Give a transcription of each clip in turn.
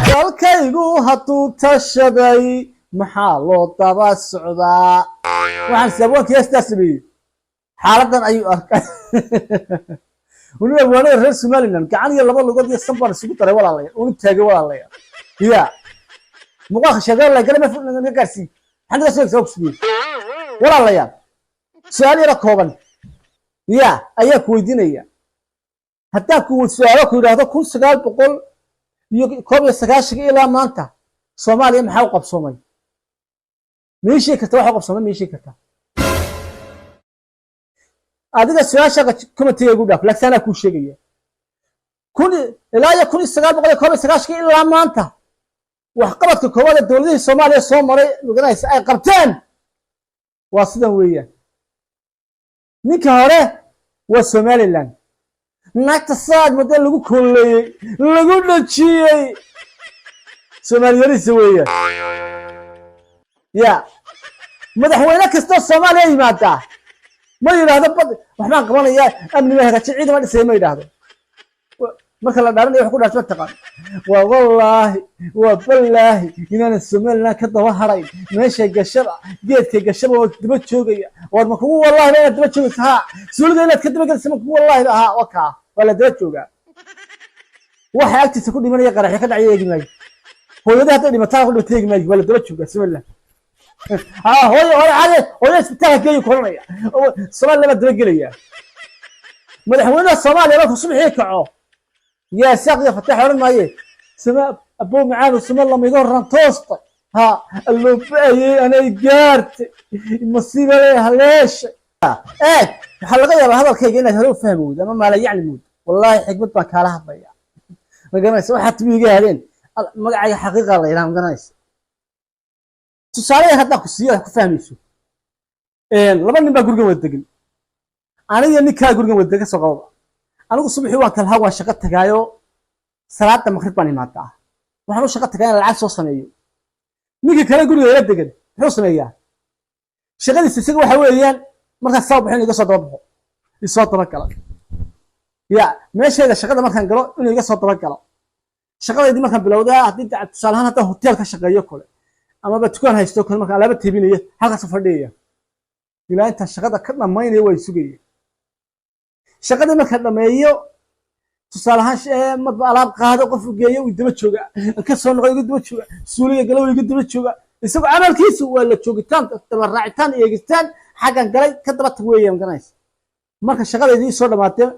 dalkaygu hadduu tashaday maxaa loo daba socdaa waxaan sababkii heestaas sameeyey xaaladan ayuu arkay weliba waana reer Somaliland gacan iyo laba lugood iyo sanbar isugu daray walaalayaal uu taagay walaalayaal ya muqax shaqada la galay ma gaarsiin xanta soo soo walaalayaal su'aal yar kooban ya ayaa ku weydiinaya hatta ku su'aalo ku yiraahdo 1900 iyo 19 ilaa maanta Soomaaliya maxaa u qabsoomay meeshii ka tawax qabsoomay meeshii ka taa adiga su'aasha kuma tiigu dhaaf laksana ku sheegaya kun ilaa ya 1919 ilaa maanta wax qabadka koobada dawladda Soomaaliya soo maray luganaysa ay qabteen waa sidan weeyaan ninka hore waa Somaliland naagta saad muddo lagu kooleeyay lagu dhajiyay Soomaaliyada weeyaan ya madaxweyne kasta Soomaaliya yimaada ma yiraahdo waxaan qabanayaa amniga hagaajin ciidamada dhisay ma yiraahdo marka la dhaaran wax ku dhaasho taqaan waa wallahi waa billahi inaan Somaliland ka daba haray meesha gashada geedka gashada oo daba joogaya war ma kugu wallahi la daba joogtaa suuliga inaad ka daba galsan kugu wallahi aha waka wala daba jooga waxa agtiisa ku dhimanaya qarax ka dhacay eegmay hooyada hadda dhimataa ku dhimatay eegmay wala daba jooga Somaliland hooyo isbitaalka geeyo koranaya Somaliland daba gelaya madaxweynaha Soomaaliya ku subixii kaco يا ساقي فتح ورمايه سما ابو معاذ سما لما يدور رانتوست ها اللي انا قارت المصيبه ليش ايه حلقه يا هذا الكيك انك هرو فهمود اما ما لا يعلمود والله حكمت با كالا هبيا ما قنايس waxa timiga hadeen magaca xaqiiqa la ilaa qanays tusaale hadda ku siiyo ku fahmayso laba nin baa guriga wada degan aniga ninka guriga wada degan soo qabo anigu subaxii waan kala hawa shaqo tagaayo salaada maghrib baan imaadaa waxaan u shaqo tagaayo lacag soo sameeyo ninka kale guriga ila degan wuxuu sameeyaa shaqadiisa isaga waxa weeyaan marka soo baxin iga soo daba baxo isoo daba galo ya meesheeda shaqada markaan galo inuu iga soo daba galo shaqadeedii markaan bilowday hadii tusaalahan hadda hotel ka shaqeeyo kale ama ba tukaan haysto kale markaan laba tiibinayo halkaas fadhiya ilaa inta shaqada ka dhamaynay way sugayeen shaqada marka dhameeyo tusaalahan ma alaab qaado qof geeyo uu daba jooga ka soo noqo igu daba jooga suuliga galow igu daba jooga isagoo amalkiisu waa la joogitaan tabarraacitaan eegistaan xagan galay ka daba tag weeyaan ganays marka shaqadeedii soo dhamaatay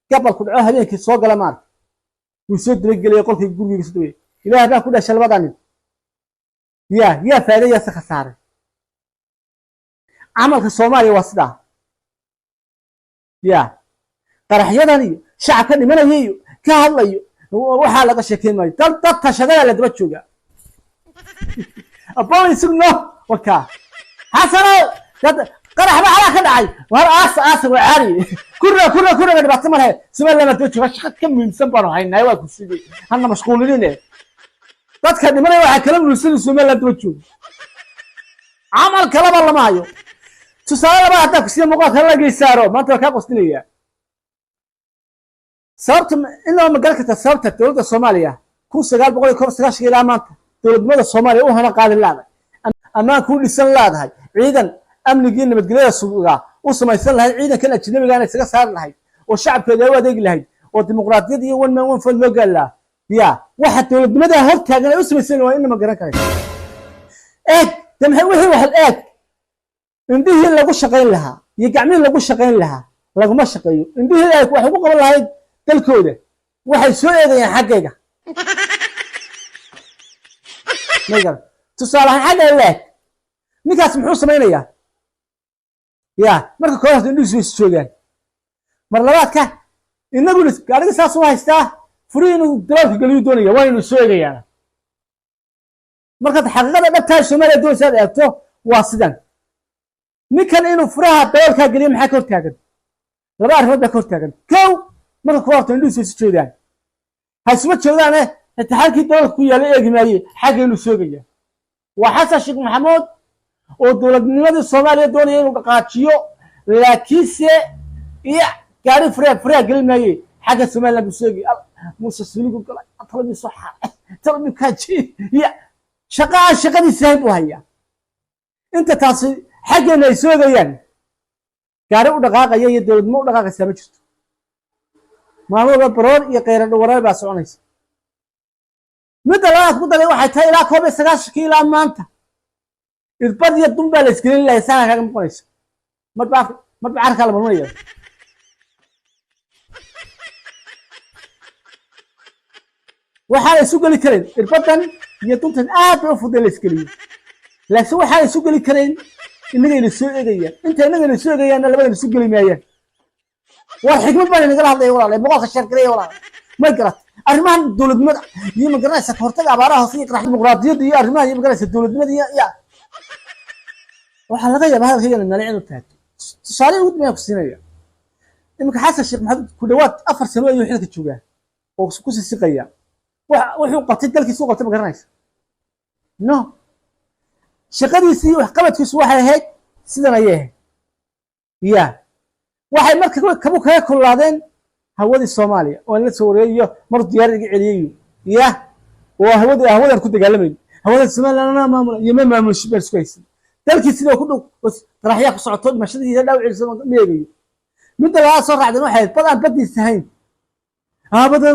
gabal ku dhaco habeenkii soo gala maar uu soo daba galay qolkii gurigiisa soo daba ilaahay baa ku dhashay labadan ya faa'iido ya khasaare amalka Soomaaliya waa sidaa ya qaraxyadan iyo shacabka dhimanayay ka hadlayo waxa laga sheekeynayo dad tashadada la daba jooga aboo isugno waka hasana dad qarax ba ala ka dhacay war aas waari kurra dhibaato ma lahayd Somaliland daba jooga shaqad ka muhiimsan baan haynaa waa ku sidii hanna mashquulinine dadka dhimanaya waxa kala muhiimsan Somaliland daba jooga amal kala lama hayo tusaale laba hadda ku sii muuqaal kala geesaaro maanta ka qostinaya sababta inuu magaalka sababta dawladda Soomaaliya 1999 ilaa maanta dawladnimada Soomaaliya u hana qaadin laada ama ku dhisan laadahay ciidan amniga nabadgelyada suuqa u samaysan lahayd ciidankan ajnabiga ah isaga saar lahayd oo shacabkeeda u adeeg lahayd oo dimuqraadiyad iyo wan man fal loo galaa ya waxa dawladnimada hor taagan ay u samaysan waa in ma garan karo damhay wixii wax eeg indihii lagu shaqeyn lahaa iyo gacmihii lagu shaqeyn lahaa laguma shaqeeyo indihii ay wax ugu qaban lahayd dalkooda waxay soo eedayaan xaqeega magar tusaalahan xaqeega leeg ninkaas muxuu sameeyaa ya marka kooxda indhisu joogaan mar labaadka inagu gaariga saas u haystaa furiinu dalka galiyo doonaya waa inuu soo eegayaan marka xaqiiqada dhabta Soomaaliya doonaysa eegto waa sidan ninkan inuu furaha dalka galiyo maxaa ka hortaagan laba arrimood ka hortaagan kow marka kooxda indhisu joogaan hasba joogaan taxalkii dowladda ku yaala eegmaayay xaq inuu soogaya waa Xasan Sheekh Maxamuud oo dowladnimada Soomaaliya doonaya inuu dhaqaajiyo laakiinse قاري فريق قال ماي حاجه سومال لا بسوقي موسى سليق قال طلبي صح طلبي كاجي يا شقه سايب وهيا انت تاصي حاجه لا يسوقيان قاري ودقاقه يا دولد مو دقاقه سما جرت ما هو برور يا قير وراي با سونيس مدلات waxay tahay ilaa 9 kiilo maanta irbad iyo dumba la iskilin la isana kaga maqlayso marba arka la marmayo waxa isu gali kareen irbadan iyo duntan aad u fudud la iskiliyo laakiin waxa isu gali kareen inaga la soo eegayaan inta inaga la soo eegayaan labada isu gali maayaan war xigmad baan inaga hadlay walaal boqolka shirkadii walaal ma garat arrimahan dawladnimada iyo ma garanaysa hortaga abaaraha hoose iyo dimuqraadiyadda iyo arrimaha iyo ma garanaysa dawladnimada iyo waxa laga yaabaa halkayna nalcin u tahay tusaale ugu dambeeya ku siinaya imka xasan sheekh maxamed ku dhawaad 4 sano ayuu xilka joogaa oo ku siqaya wuxuu qabtay dalkiisa uu qabtay ma garanaysa no shaqadiisii wax qabadkiisu waxay ahayd sidan ayay ahayd ya waxay markaa kaga kulaadeen hawadii Soomaaliya oo la soo wareeyo mar diyaar iga celiyay ya oo hawadan ku dagaalamay hawada Soomaaliya maamul yema maamul shibir isku dalkii sidoo ku dhow qaraxya ku socoto mashadiisa dhaawiciisa meegayo mid la soo raacday waxay badan badiisahayn badan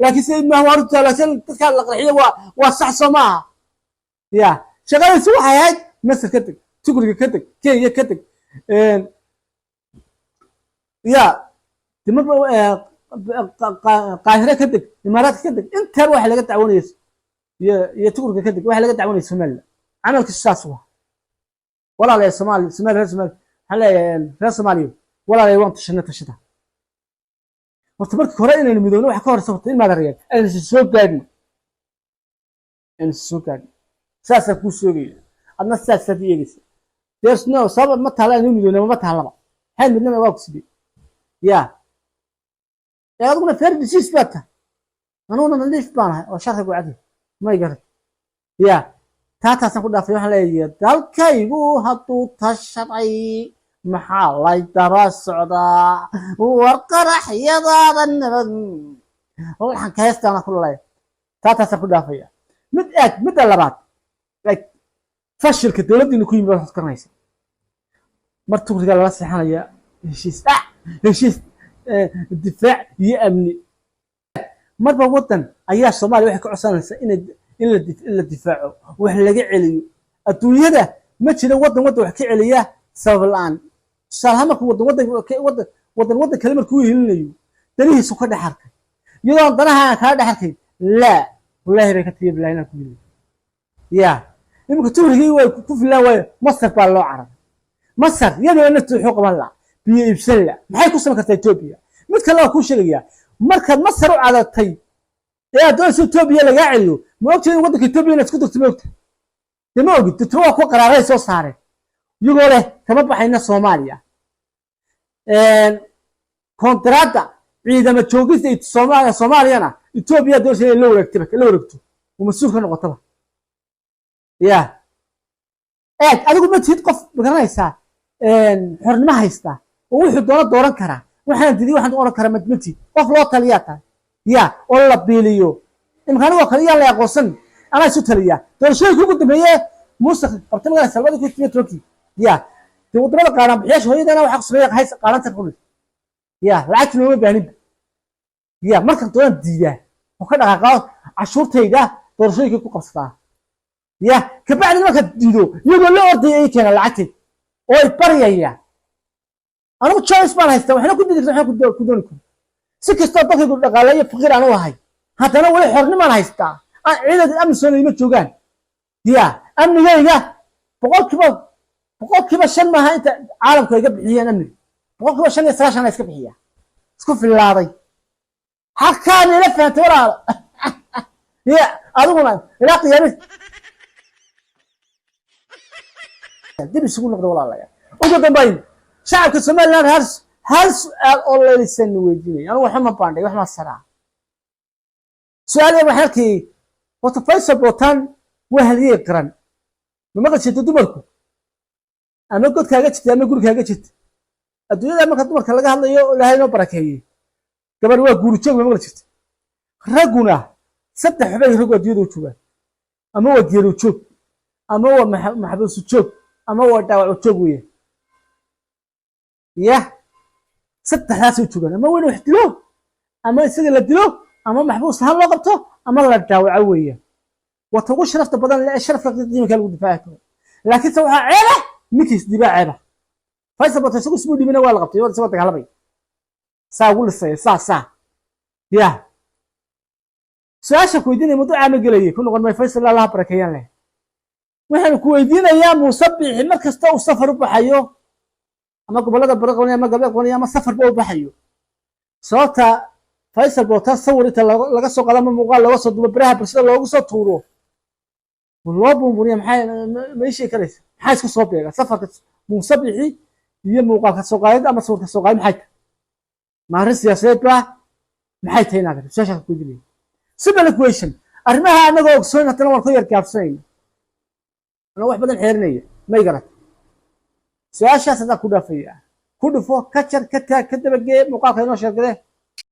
laakiin si ma warta la dadka la qaraxyo waa sax Soomaa ya shaqadiisu waxay ahayd masar ka tag tugriga ka tag Kenya ka tag يا تمر قاهرة كدك إمارات كدك أنت واحد لقيت تعاونيس يا تقول كدك واحد لقيت تعاونيس سمال عملك الساسوة ولا لا سمال هلا يا سماليو ولا لا يوم تشنت الشتاء وتبرك كورين المدونة وحكور صوت ما دريان أنا السوق قاعد ساسة كوسوري أنا ساسة ديجس there's no سبب ما تهلا المدونة ما تهلا هاي المدونة واقصدي يا أقول فرد سيسبته أنا نليف بانها وشرح قعدي ما يقدر يا تاتا سنقول في حالي دالكيبو هاتو تشرعي محل درس عدا ورقرح يضاد النبض والحن كيست أنا كل الله تاتا سنقول فيها مد اللبات فشل كدولة إنه كل مرة تكرنيس مرتو رجال الله سبحانه يا هشيس الدفاع يأمني مرة وطن أيها الصومالي وحكي عصانسا إلا الدفاع وإحنا لقي عليه الدنيا ده ما تشيل وطن وحكي عليه سبب الآن سالهمك وطن كلمة كوي هلنيو تريه سكر حركة يضان ضناها كهذا حركة لا والله بكتير بلا هنا كوي يا يمكن توري هو كوف لا مصر بالله عرب مصر يدو أن تحكم الله بيبسلة maxay ku sameeyay Ethiopia mid kale oo ku sheegaya marka Masar u cadatay ee dowladda Ethiopia laga celiyo ma ogtahay waddanka Ethiopia inay isku dagto moogta dama ogid dadku ku qaraaray soo saareen iyagoo leh kama baxayna Soomaaliya kontraata ciidama joogista Soomaaliyana Ethiopia dowladda la wareegto oo mas'uul ka noqotaba ya adigu ma tihid qof garanaysa xornimo haysta ووحد دوران كرا waxaan didi waxaan oran karaa madmati qof loo taliya taa ya oo la biiliyo imkaan waa kaliya la aqoonsan ana isu taliya doorashooyinka ugu dambeeyay muusaq bartamaha salbada ku timid Turkey ya wadamada qaaran bixiyash hooyadana waxa ku sameeyay haysa qaaranta qulid ya lacag loo baahnid ya marka doon diida oo ka dhaqaaqo cashuurtayda doorashooyinka ku qabsada ya ka bacdi marka diido iyagoo la ordayay keen lacagtay oo bariyaya أنا بتشوف ما هيستا وإحنا كنا ندرس إحنا كنا سكستة طاقة يقول دقالية فقير أنا وهاي حتى أنا ولا حرني ما هيستا عيلة الأمن سنة يمشوجان يا أمن يا بقول كيف شن ما هاي عالم كي يقبل هي أمن بقول كيف شن يسراش أنا يسكب هي سكوف في اللاري حكاني لفها ترى يا أرونا لا قيامة دي بيسقون نقدر والله لا يا وجود باين شعبك الصومالي هل سؤال الله لسن وجهي أنا وحنا باندي وحنا السرعة سؤالي وحكي وتفاصيل بوتان وهل يقرن ما قلت شيء تدمركم أنا قلت كاجت أنا أقول كاجت الدنيا ما كتبت كلا جهل يو لهاي نبرك هي قبل هو جورتشو ما قلت رجونا ستة حبايب رجوا ديرو شوبه أما هو ديرو شوب أما هو محبوس شوب أما هو داوع شوب وياه ياه ستة ناس شوبه أما وين يحتلوه أما يصير يدلوه أما محبوس هم لقبته أما لا داوع وياه وتقول شرفت بدل لا شرف لقديم كانوا دفاعكم لكن سوى عيله مكيس دفاع عيله فيصل بتسوق اسمه دي من اول غبطي ولا سوى تقلبي ساعه اقول الساعه ساعه يا سؤال كويدين موضوع عامل قليل كل ما فيصل الله بركيان له waxaan ku weydiinayaa musabix markasta uu safar u baxayo ama gobolada barqoonaya ama gabeeqoonaya ama safar buu baxayo sababta faysal boota sawirta laga soo qadamo muuqaal laga soo dubo baraha bulshada loogu soo tuuro والله بومبونيا ما يشي كريس maxaa isku soo beega safarka musabixi iyo muuqaalka soo qaadida ama sawirka soo qaadida maxay maarin siyaasadeed ba maxay tahay inaad shashada ku dilay simple equation arrimaha anaga ogsoon hadana waan ku yar gaabsanayn ana wax badan xeerinaya ma igarat su'aashaas aad ku dhaafaya ku dhufo ka jar ka taag ka dabagee muuqaalka inoo sheegay